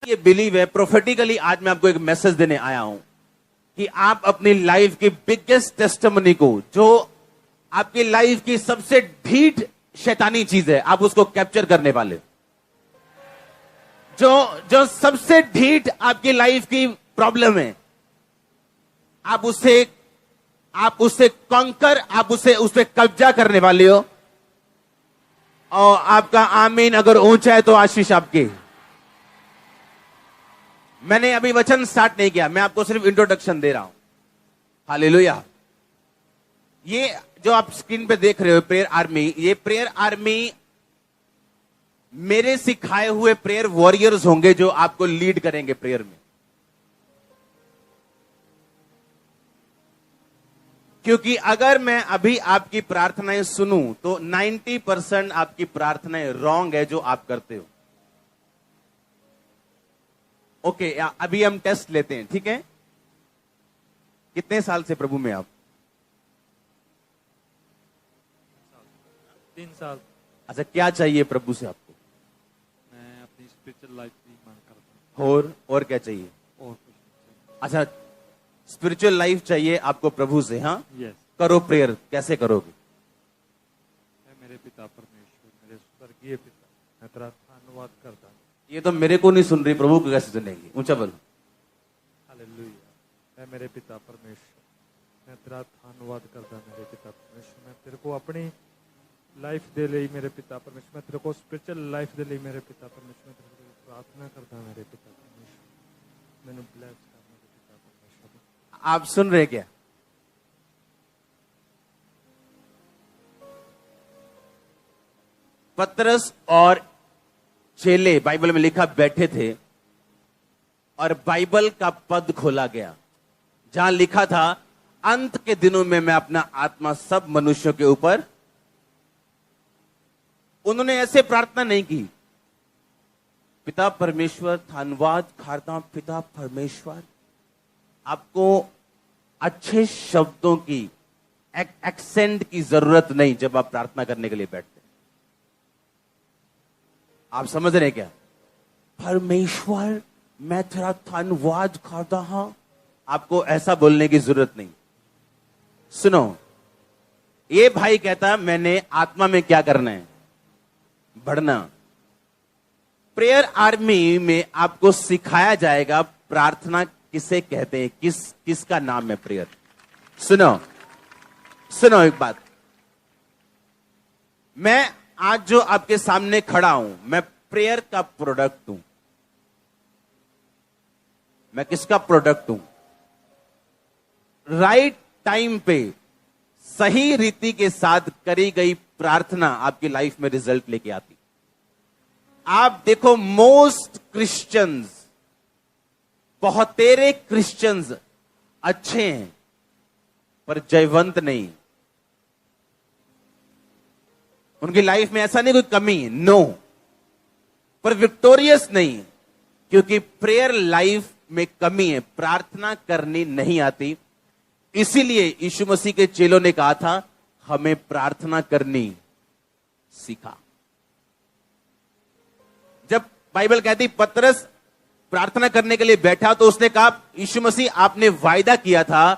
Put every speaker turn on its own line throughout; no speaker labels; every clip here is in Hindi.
ये बिलीव है, प्रोफेटिकली आज मैं आपको एक मैसेज देने आया हूं कि आप अपनी लाइफ की बिगेस्ट टेस्टिमनी को, जो आपकी लाइफ की सबसे ढीठ शैतानी चीज है, आप उसको कैप्चर करने वाले हो। जो सबसे ढीठ आपकी लाइफ की प्रॉब्लम है, आप उससे कॉन्कर, आप उस पे कब्जा करने वाले हो। और आपका आमीन अगर ऊंचा है तो आशीष आपकी। मैंने अभी वचन स्टार्ट नहीं किया, मैं आपको सिर्फ इंट्रोडक्शन दे रहा हूं। हालेलुया। ये जो आप स्क्रीन पे देख रहे हो प्रेयर आर्मी, ये प्रेयर आर्मी मेरे सिखाए हुए प्रेयर वॉरियर्स होंगे जो आपको लीड करेंगे प्रेयर में। क्योंकि अगर मैं अभी आपकी प्रार्थनाएं सुनूं तो 90% आपकी प्रार्थनाएं रॉन्ग है जो आप करते हो। ओके, अभी हम टेस्ट लेते हैं, ठीक है? कितने साल से प्रभु में आप?
3 साल।
अच्छा, क्या चाहिए प्रभु से आपको?
मैं अपनी स्पिरिचुअल लाइफ की मांग करता हूँ।
और क्या चाहिए?
और कुछ नहीं
अच्छा, स्पिरिचुअल लाइफ चाहिए आपको प्रभु से। हाँ,
चाहिए। यस।
करो प्रेयर। कैसे करोगे?
मेरे पिता परमेश्वर, मेरे स्वर्गीय पिता, मैं तेरा धन्यवाद करता हूँ।
ये तो मेरे को नहीं सुन रही, प्रभु को कैसे सुनेगी? ऊंचा बोलो।
हालेलुया। मेरे पिता परमेश्वर, मैं तेरा धन्यवाद करता हूँ। मेरे पिता परमेश्वर, मैं तेरे को अपनी लाइफ दे ली। मेरे पिता परमेश्वर, मैं तेरे को स्पिरिचुअल लाइफ दे ली। मेरे पिता परमेश्वर, मैं तेरे को प्रार्थना करता हूँ। मेरे पिता परमेश्वर, मैंने ब्लेस कर मेरे पिता परमेश्वर।
आप सुन रहे क्या? पतरस और चेले बाइबल में लिखा बैठे थे और बाइबल का पद खोला गया जहां लिखा था, अंत के दिनों में मैं अपना आत्मा सब मनुष्यों के ऊपर। उन्होंने ऐसे प्रार्थना नहीं की, पिता परमेश्वर धन्यवाद करता हूं, पिता परमेश्वर। आपको अच्छे शब्दों की, एक्सेंट की जरूरत नहीं जब आप प्रार्थना करने के लिए बैठते। आप समझ रहे क्या? परमेश्वर मैं तेरा धन्यवाद करता हूं, आपको ऐसा बोलने की जरूरत नहीं। सुनो, ये भाई कहता है मैंने आत्मा में क्या करना है? बढ़ना। प्रेयर आर्मी में आपको सिखाया जाएगा प्रार्थना किसे कहते हैं, किसका नाम है प्रेयर। सुनो एक बात, मैं आज जो आपके सामने खड़ा हूं, मैं प्रेयर का प्रोडक्ट हूं। मैं किसका प्रोडक्ट हूं? राइट टाइम पे सही रीति के साथ करी गई प्रार्थना आपकी लाइफ में रिजल्ट लेके आती। आप देखो, मोस्ट क्रिश्चियंस, बहुतेरे क्रिश्चियंस अच्छे हैं पर जयवंत नहीं। उनकी लाइफ में ऐसा नहीं कोई कमी है, नो, पर विक्टोरियस नहीं, क्योंकि प्रेयर लाइफ में कमी है, प्रार्थना करनी नहीं आती। इसीलिए यीशु मसीह के चेलों ने कहा था हमें प्रार्थना करनी सीखा। जब बाइबल कहती पतरस प्रार्थना करने के लिए बैठा तो उसने कहा, यीशु मसीह आपने वायदा किया था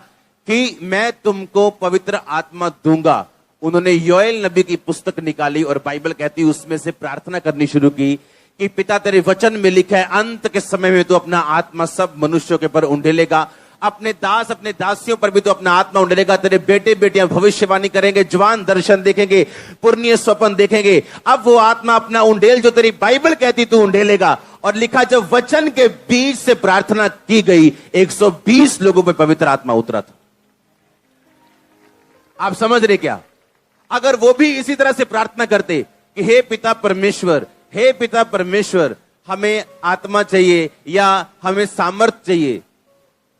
कि मैं तुमको पवित्र आत्मा दूंगा। उन्होंने योएल नबी की पुस्तक निकाली और बाइबल कहती उसमें से प्रार्थना करनी शुरू की कि पिता तेरे वचन में लिखा है अंत के समय में तो अपना आत्मा सब मनुष्यों के पर उंडेलेगा, अपने दास अपने दासियों पर भी तो अपना आत्मा उंडेलेगा। तेरे बेटे बेटियां भविष्यवाणी करेंगे, जवान दर्शन देखेंगे, पुरनीय स्वप्न देखेंगे। अब वो आत्मा अपना उंडेल जो तेरी बाइबल कहती तू उंडेलेगा। और लिखा जब वचन के बीच से प्रार्थना की गई 120 लोगों पर पवित्र आत्मा उतरा था। आप समझ रहे क्या? अगर वो भी इसी तरह से प्रार्थना करते कि हे पिता परमेश्वर, हे पिता परमेश्वर, हमें आत्मा चाहिए या हमें सामर्थ चाहिए,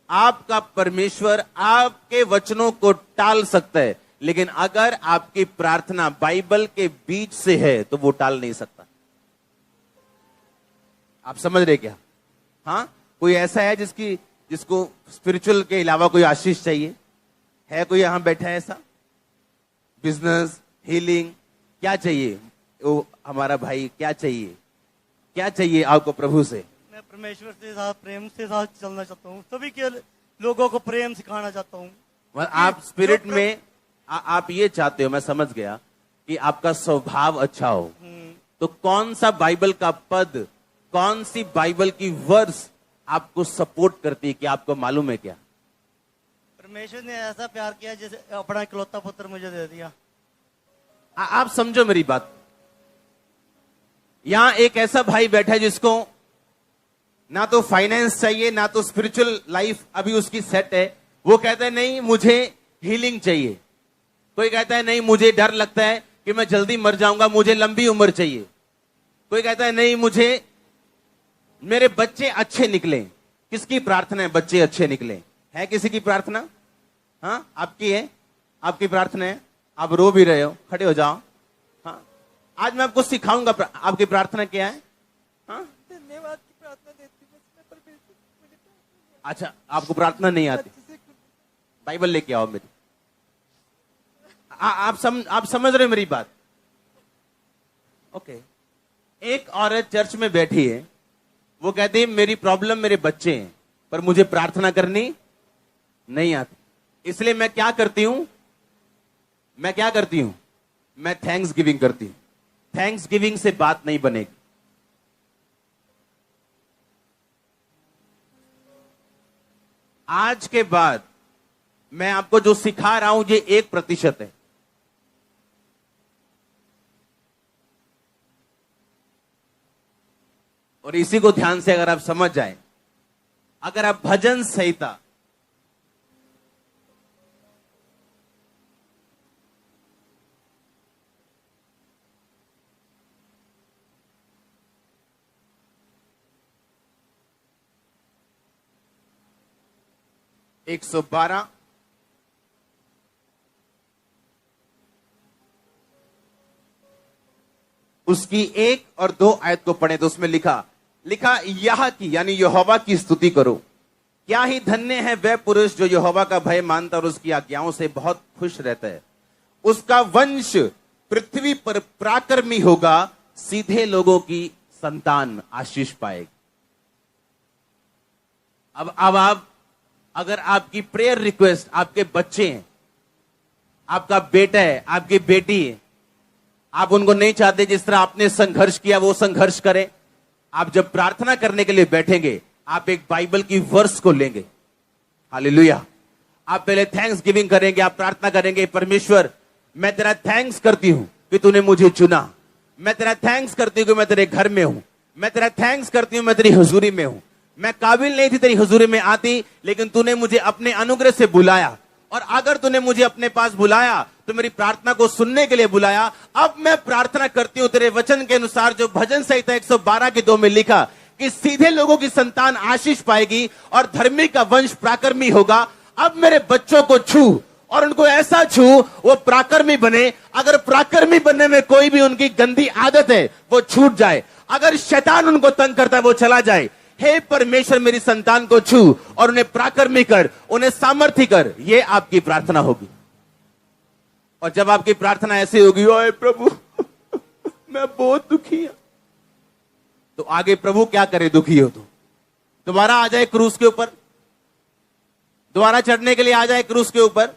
आपका परमेश्वर आपके वचनों को टाल सकता है, लेकिन अगर आपकी प्रार्थना बाइबल के बीच से है तो वो टाल नहीं सकता। आप समझ रहे क्या? हाँ, कोई ऐसा है जिसको स्पिरिचुअल के अलावा कोई आशीष चाहिए? है कोई यहां बैठा है ऐसा? बिजनेस, हीलिंग, क्या चाहिए? वो हमारा भाई क्या चाहिए? क्या चाहिए आपको प्रभु से?
मैं परमेश्वर से साथ प्रेम से साथ चलना चाहता हूँ, सभी के लोगों को प्रेम सिखाना चाहता हूँ।
आप स्पिरिट में आप ये चाहते हो, मैं समझ गया कि आपका स्वभाव अच्छा हो। तो कौन सा बाइबल का पद, कौन सी बाइबल की वर्स आपको सपोर्ट करती है कि आपको मालूम है क्या?
परमेश्वर ने ऐसा प्यार किया जैसे अपना इकलौता पुत्र मुझे दे दिया।
आप समझो मेरी बात। यहां एक ऐसा भाई बैठा है जिसको ना तो फाइनेंस चाहिए, ना तो स्पिरिचुअल लाइफ अभी उसकी सेट है। वो कहता है नहीं मुझे हीलिंग चाहिए। कोई कहता है नहीं मुझे डर लगता है कि मैं जल्दी मर जाऊंगा, मुझे लंबी उम्र चाहिए। कोई कहता है नहीं मुझे मेरे बच्चे अच्छे निकले। किसकी प्रार्थना है बच्चे अच्छे निकले? है किसी की प्रार्थना? हाँ आपकी है, आपकी प्रार्थना है। आप रो भी रहे हो, खड़े हो जाओ। हाँ आज मैं आपको सिखाऊंगा आपकी प्रार्थना क्या है। हाँ
धन्यवाद की प्रार्थना देती हूँ।
अच्छा आपको प्रार्थना नहीं आती? बाइबल लेके आओ मेरी। आप समझ रहे हो मेरी बात? ओके। एक औरत चर्च में बैठी है, वो कहती है मेरी प्रॉब्लम मेरे बच्चे हैं, पर मुझे प्रार्थना करनी नहीं आती। इसलिए मैं क्या करती हूं? मैं थैंक्स गिविंग करती हूं। थैंक्स गिविंग से बात नहीं बनेगी। आज के बाद मैं आपको जो सिखा रहा हूं ये 1% है। और इसी को ध्यान से अगर आप समझ जाए, अगर आप भजन संहिता एक 112 उसकी 1 और 2 आयत को पढ़े तो उसमें लिखा यह की यानी यहोवा की स्तुति करो। क्या ही धन्य है वह पुरुष जो यहोवा का भय मानता और उसकी आज्ञाओं से बहुत खुश रहता है। उसका वंश पृथ्वी पर पराक्रमी होगा, सीधे लोगों की संतान आशीष पाएगी। अब आप अगर आपकी प्रेयर रिक्वेस्ट आपके बच्चे हैं, आपका बेटा है, आपकी बेटी है, आप उनको नहीं चाहते जिस तरह आपने संघर्ष किया वो संघर्ष करें। आप जब प्रार्थना करने के लिए बैठेंगे आप एक बाइबल की वर्स को लेंगे। हालेलुया। आप पहले थैंक्स गिविंग करेंगे, आप प्रार्थना करेंगे परमेश्वर मैं तेरा थैंक्स करती हूं कि तूने मुझे चुना। मैं तेरा थैंक्स करती हूं कि मैं तेरे घर में हूं। मैं तेरा थैंक्स करती हूं मैं तेरी हुजूरी में हूं। मैं काबिल नहीं थी तेरी हुजूरी में आती, लेकिन तूने मुझे अपने अनुग्रह से बुलाया। और अगर तूने मुझे अपने पास बुलाया तो मेरी प्रार्थना को सुनने के लिए बुलाया। अब मैं प्रार्थना करती हूं तेरे वचन के अनुसार, जो भजन संहिता 112 के 2 में लिखा कि सीधे लोगों की संतान आशीष पाएगी और धर्मी का वंश पराक्रमी होगा। अब मेरे बच्चों को छू और उनको ऐसा छू वो पराक्रमी बने। अगर पराक्रमी बनने में कोई भी उनकी गंदी आदत है वो छूट जाए। अगर शैतान उनको तंग करता है वो चला जाए। हे परमेश्वर मेरी संतान को छू और उन्हें पराक्रमी कर, उन्हें सामर्थ्य कर। ये आपकी प्रार्थना होगी। और जब आपकी प्रार्थना ऐसी होगी ओए प्रभु मैं बहुत दुखी हूं, तो आगे प्रभु क्या करे? दुखी हो तो दोबारा आ जाए क्रूस के ऊपर, दोबारा चढ़ने के लिए आ जाए क्रूस के ऊपर।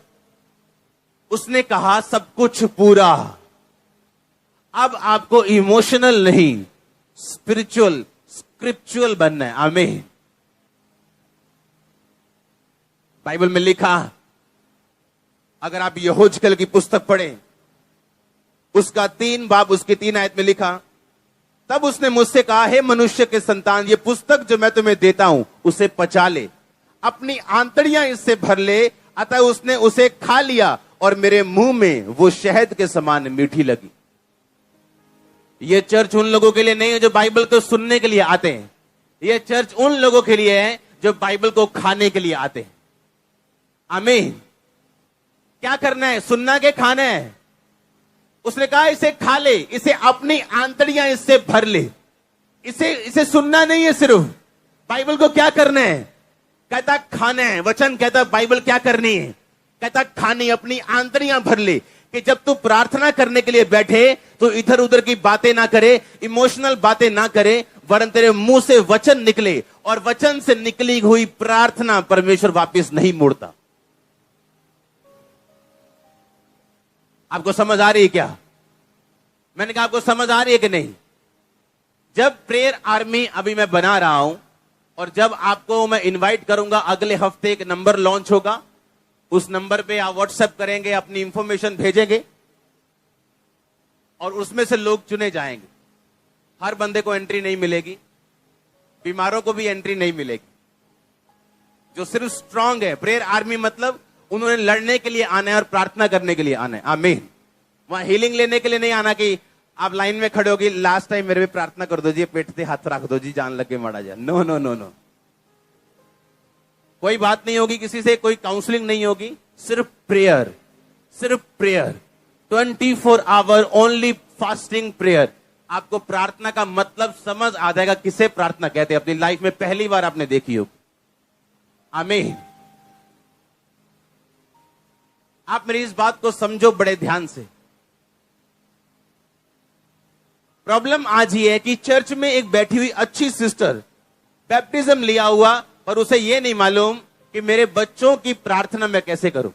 उसने कहा सब कुछ पूरा। अब आपको इमोशनल नहीं स्पिरिचुअल स्क्रिप्चुअल बनना है। आमीन। बाइबल में लिखा, अगर आप यहोजकल की पुस्तक पढ़ें उसका 3 बाब उसकी 3 आयत में लिखा, तब उसने मुझसे कहा हे मनुष्य के संतान ये पुस्तक जो मैं तुम्हें देता हूं उसे पचा ले, अपनी आंतड़ियां इससे भर ले। अतः उसने उसे खा लिया और मेरे मुंह में वो शहद के समान मीठी लगी। ये चर्च उन लोगों के लिए नहीं है जो बाइबल को सुनने के लिए आते हैं। ये चर्च उन लोगों के लिए है जो बाइबल को खाने के लिए आते हैं। आमीन। क्या करना है? सुनना के खाना है? उसने कहा इसे खा ले, इसे अपनी आंतड़ियां इससे भर ले। इसे सुनना नहीं है सिर्फ। बाइबल को क्या करना है? कहता खाना है। वचन कहता बाइबल क्या करनी है? कहता खानी, अपनी आंतड़ियां भर ले। कि जब तू प्रार्थना करने के लिए बैठे तो इधर उधर की बातें ना करे, इमोशनल बातें ना करे, वरन तेरे मुंह से वचन निकले, और वचन से निकली हुई प्रार्थना परमेश्वर वापस नहीं मोड़ता। आपको समझ आ रही है क्या? मैंने कहा आपको समझ आ रही है कि नहीं? जब प्रेयर आर्मी अभी मैं बना रहा हूं, और जब आपको मैं इनवाइट करूंगा, अगले हफ्ते एक नंबर लॉन्च होगा, उस नंबर पे आप व्हाट्सएप करेंगे, अपनी इंफॉर्मेशन भेजेंगे, और उसमें से लोग चुने जाएंगे। हर बंदे को एंट्री नहीं मिलेगी, बीमारों को भी एंट्री नहीं मिलेगी। जो सिर्फ स्ट्रांग है, प्रेयर आर्मी मतलब उन्होंने लड़ने के लिए आना है और प्रार्थना करने के लिए आना है। आमीन। वहां हीलिंग लेने के लिए नहीं आना कि आप लाइन में खड़े होगी, लास्ट टाइम मेरे पे प्रार्थना कर दो जी, पेट पे हाथ रख दो जी, जान लगे मारा जाए। नो नो नो नो, कोई बात नहीं होगी किसी से, कोई काउंसलिंग नहीं होगी, सिर्फ प्रेयर, सिर्फ prayer, 24 hour only fasting prayer. आपको प्रार्थना का मतलब समझ आ जाएगा, किसे प्रार्थना कहते हैं। अपनी लाइफ में पहली बार आपने देखी हो। आमीन। आप मेरी इस बात को समझो बड़े ध्यान से। प्रॉब्लम आज ये है कि चर्च में एक बैठी हुई अच्छी सिस्टर बैप्टिज्म लिया हुआ, पर उसे यह नहीं मालूम कि मेरे बच्चों की प्रार्थना मैं कैसे करूं।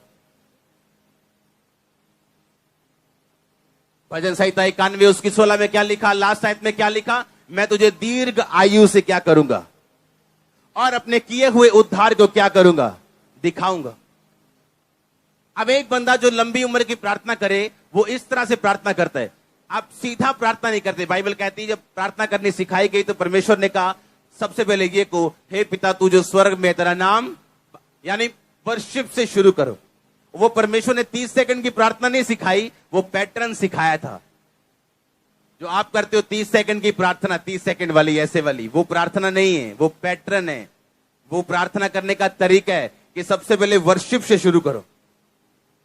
भजन संहिता 91 उसकी 16 में क्या लिखा, लास्ट आयत में क्या लिखा, मैं तुझे दीर्घ आयु से क्या करूंगा और अपने किए हुए उद्धार को क्या करूंगा, दिखाऊंगा। अब एक बंदा जो लंबी उम्र की प्रार्थना करे, वो इस तरह से प्रार्थना करता है। आप सीधा प्रार्थना नहीं करते। बाइबल कहती है जब प्रार्थना करनी सिखाई गई तो परमेश्वर ने कहा सबसे पहले ये को, हे पिता तू जो स्वर्ग में, तेरा नाम, यानी वर्शिप से शुरू करो। वो परमेश्वर ने 30 सेकंड की प्रार्थना नहीं सिखाई, वो पैटर्न सिखाया था। जो आप करते हो 30 सेकंड की प्रार्थना, 30 सेकंड वाली, ऐसे वाली, वो प्रार्थना नहीं है, वो पैटर्न है। वो प्रार्थना करने का तरीका है कि सबसे पहले वर्शिप से शुरू करो।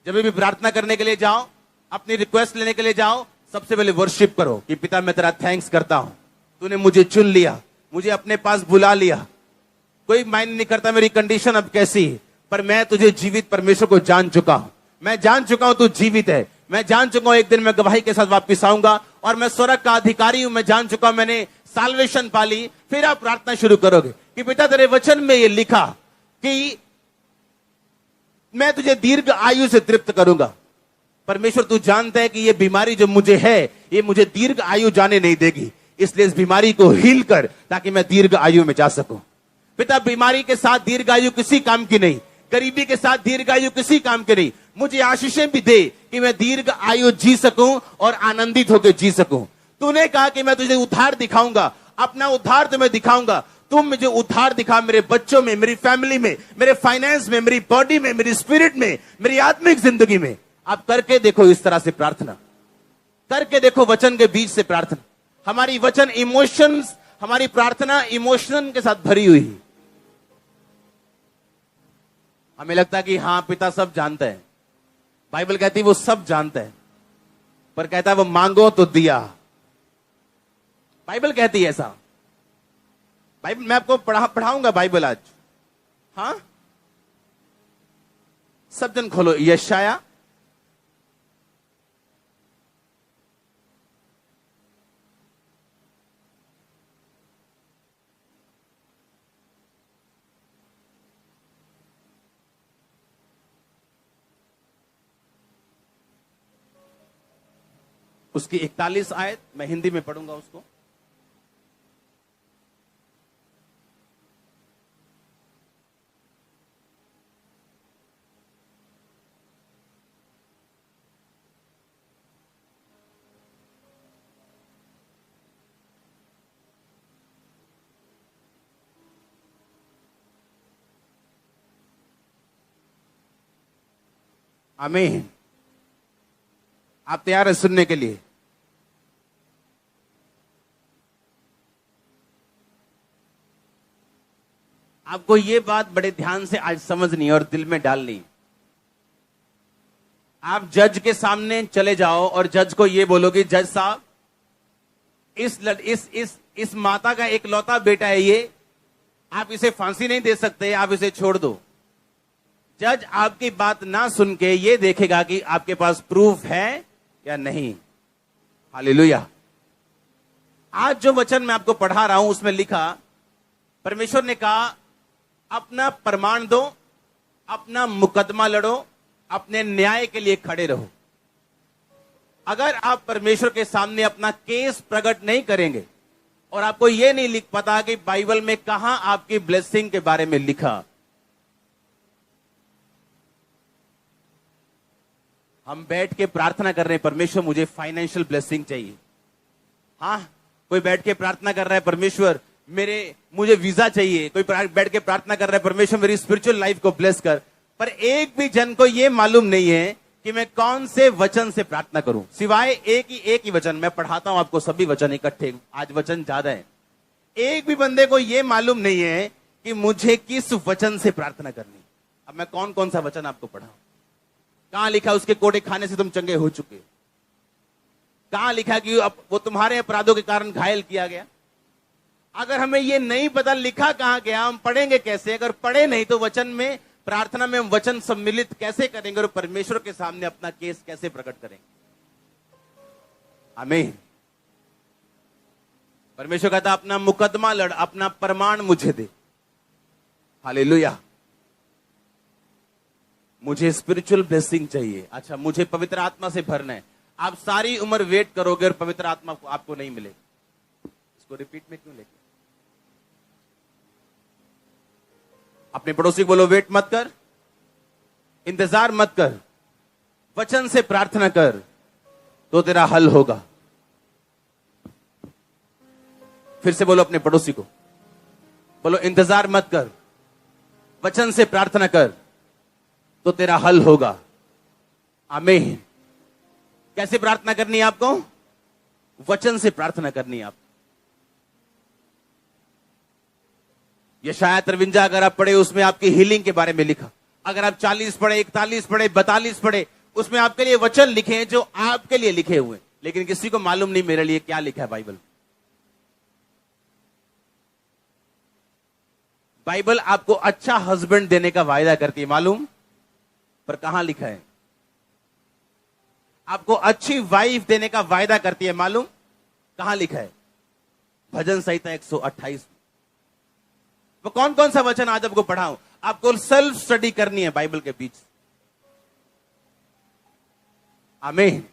जब भी प्रार्थना करने के लिए जाओ, अपनी रिक्वेस्ट लेने के लिए जाओ, सबसे पहले वर्शिप करो कि पिता मैं तेरा थैंक्स करता हूं, तूने मुझे चुन लिया, मुझे अपने पास बुला लिया। कोई मायने नहीं करता मेरी कंडीशन अब कैसी है, पर मैं तुझे जीवित परमेश्वर को जान चुका हूं। मैं जान चुका हूं तू जीवित है। मैं जान चुका हूं एक दिन मैं गवाही के साथ वापस आऊंगा और मैं स्वर्ग का अधिकारी हूं। मैं जान चुका हूं मैंने साल्वेशन पा ली। फिर आप प्रार्थना शुरू करोगे कि पिता तेरे वचन में ये लिखा कि मैं तुझे दीर्घ आयु से तृप्त करूंगा। परमेश्वर तू जानता है कि ये बीमारी जो मुझे है, ये मुझे दीर्घ आयु जाने नहीं देगी, इसलिए इस बीमारी को हील कर ताकि मैं दीर्घ आयु में जा सकूं। पिता बीमारी के साथ दीर्घ आयु किसी काम की नहीं, गरीबी के साथ दीर्घ आयु किसी काम की नहीं। मुझे आशीषें भी दे कि मैं दीर्घ आयु जी सकूं और आनंदित होकर जी सकूं। तूने कहा कि मैं तुझे उद्धार दिखाऊंगा, अपना उद्धार तुम्हें दिखाऊंगा। तुम मुझे उद्धार दिखा मेरे बच्चों में, मेरी फैमिली में, मेरे फाइनेंस में, मेरी बॉडी में, मेरी स्पिरिट में, मेरी आत्मिक जिंदगी में। आप करके देखो इस तरह से प्रार्थना, करके देखो वचन के बीच से प्रार्थना। हमारी वचन इमोशंस, हमारी प्रार्थना इमोशन के साथ भरी हुई है। हमें लगता है कि हाँ पिता सब जानता है। बाइबल कहती है वो सब जानता है, पर कहता है वो मांगो तो दिया। बाइबल कहती है ऐसा। बाइबल मैं आपको पढ़ाऊंगा बाइबल आज। हाँ, सब जन खोलो यशाया उसकी 41 आयत, मैं हिंदी में पढ़ूंगा उसको। आमीन। आप तैयार हैं सुनने के लिए? आपको ये बात बड़े ध्यान से आज समझनी और दिल में डालनी। आप जज के सामने चले जाओ और जज को ये बोलोगे, जज साहब इस माता का एक लौता बेटा है ये, आप इसे फांसी नहीं दे सकते, आप इसे छोड़ दो। जज आपकी बात ना सुन के ये देखेगा कि आपके पास प्रूफ है या नहीं। हालेलुया। आज जो वचन मैं आपको पढ़ा रहा हूं उसमें लिखा, परमेश्वर ने कहा अपना प्रमाण दो, अपना मुकदमा लड़ो, अपने न्याय के लिए खड़े रहो। अगर आप परमेश्वर के सामने अपना केस प्रकट नहीं करेंगे और आपको यह नहीं लिख पता कि बाइबल में कहां आपकी ब्लेसिंग के बारे में लिखा। हम बैठ के प्रार्थना कर रहे हैं, परमेश्वर मुझे फाइनेंशियल ब्लेसिंग चाहिए। हाँ, कोई बैठ के प्रार्थना कर रहा है, परमेश्वर मुझे वीजा चाहिए। कोई बैठ के प्रार्थना कर रहा है, परमेश्वर मेरी स्पिरिचुअल लाइफ को ब्लेस कर। पर एक भी जन को यह मालूम नहीं है कि मैं कौन से वचन से प्रार्थना करूं, सिवाय एक ही वचन। मैं पढ़ाता हूं आपको सभी वचन इकट्ठे, आज वचन ज्यादा है। एक भी बंदे को यह मालूम नहीं है कि मुझे किस वचन से प्रार्थना करनी। अब मैं कौन कौन सा वचन आपको पढ़ाऊं? कहां लिखा उसके कोड़े खाने से तुम चंगे हो चुके? कहां लिखा कि अब वो तुम्हारे अपराधों के कारण घायल किया गया? अगर हमें ये नहीं पता लिखा कहां गया, हम पढ़ेंगे कैसे? अगर पढ़े नहीं तो वचन में, प्रार्थना में हम वचन सम्मिलित कैसे करेंगे और परमेश्वर के सामने अपना केस कैसे प्रकट करेंगे? आमीन। परमेश्वर कहता अपना मुकदमा लड़, अपना प्रमाण मुझे दे। हालेलुया। मुझे स्पिरिचुअल ब्लेसिंग चाहिए। अच्छा, मुझे पवित्र आत्मा से भरना है। आप सारी उम्र वेट करोगे और पवित्र आत्मा आपको नहीं मिलेगी। इसको रिपीट में क्यों लेके? अपने पड़ोसी को बोलो, वेट मत कर, इंतजार मत कर, वचन से प्रार्थना कर तो तेरा हल होगा। फिर से बोलो अपने पड़ोसी को, बोलो इंतजार मत कर, वचन से प्रार्थना कर तो तेरा हल होगा। आमीन। कैसे प्रार्थना करनी है आपको? वचन से प्रार्थना करनी है आपको। यशायाह 53 अगर आप पढ़े, उसमें आपकी हीलिंग के बारे में लिखा। अगर आप 40 पढ़े, 41 पढ़े, 42 पढ़े, उसमें आपके लिए वचन लिखे हैं जो आपके लिए लिखे हुए, लेकिन किसी को मालूम नहीं मेरे लिए क्या लिखा है बाइबल। बाइबल आपको अच्छा हस्बैंड देने का वायदा करती है, मालूम? पर कहां लिखा है? आपको अच्छी वाइफ देने का वायदा करती है, मालूम? कहां लिखा है? भजन संहिता 128। वो कौन कौन सा वचन आज आपको पढ़ाऊं? आपको सेल्फ स्टडी करनी है बाइबल के बीच। आमीन।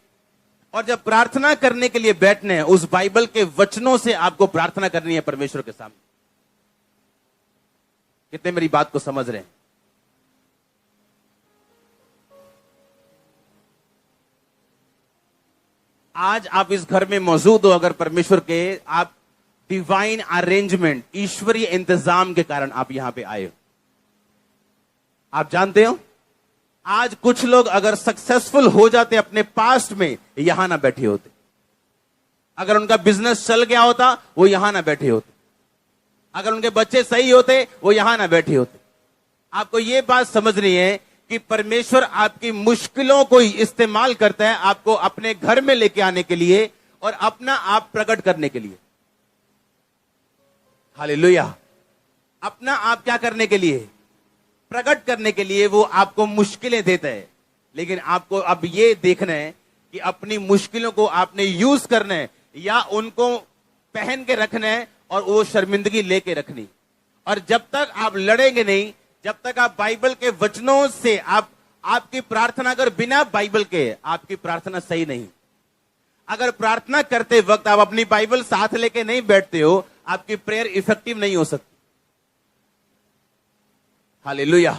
और जब प्रार्थना करने के लिए बैठने हैं, उस बाइबल के वचनों से आपको प्रार्थना करनी है परमेश्वर के सामने। कितने मेरी बात को समझ रहे हैं? आज आप इस घर में मौजूद हो अगर परमेश्वर के, आप डिवाइन अरेंजमेंट, ईश्वरीय इंतजाम के कारण आप यहां पे आए हो। आप जानते हो, आज कुछ लोग अगर सक्सेसफुल हो जाते अपने पास्ट में, यहां ना बैठे होते। अगर उनका बिजनेस चल गया होता, वो यहां ना बैठे होते। अगर उनके बच्चे सही होते, वो यहां ना बैठे होते। आपको यह बात समझनी है कि परमेश्वर आपकी मुश्किलों को इस्तेमाल करता है आपको अपने घर में लेके आने के लिए और अपना आप प्रकट करने के लिए। हालेलुया। अपना आप क्या करने के लिए? प्रकट करने के लिए वो आपको मुश्किलें देता है, लेकिन आपको अब ये देखना है कि अपनी मुश्किलों को आपने यूज करना है या उनको पहन के रखना है और वो शर्मिंदगी लेके रखनी। और जब तक आप लड़ेंगे नहीं, जब तक आप बाइबल के वचनों से आपकी प्रार्थना, अगर बिना बाइबल के आपकी प्रार्थना सही नहीं। अगर प्रार्थना करते वक्त आप अपनी बाइबल साथ लेके नहीं बैठते हो, आपकी प्रेयर इफेक्टिव नहीं हो सकती। हालेलुया।